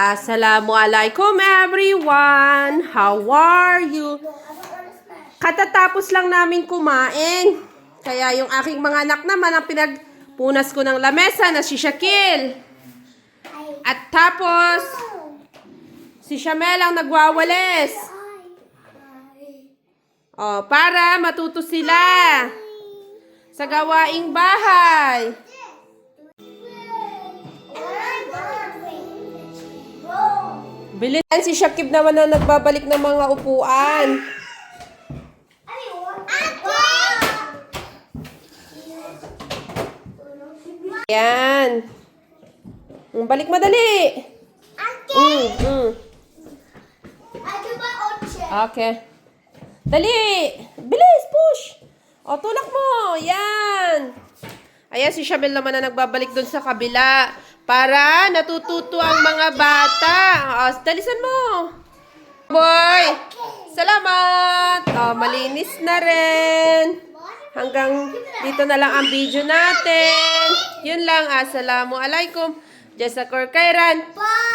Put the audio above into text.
Assalamualaikum everyone! How are you? Katatapos lang namin kumain. Kaya yung aking mga anak naman ang pinagpunas ko ng lamesa na si Shakil. At tapos, si Shamel ang nagwawalis. Oh, para matuto sila sa gawaing bahay. Bilis. Si Shakib naman na nagbabalik ng mga upuan. Yan. Balik madali. Okay. Dali. Bilis, push. O, tulak mo. Yan. Ayan, si Shamel naman na nagbabalik dun sa kabila. Para natututo ang mga bata. O, dalisan mo. Boy. Salamat. O, malinis na rin. Hanggang dito na lang ang video natin. Yun lang. Assalamualaikum. Jazakallah khairan. Bye.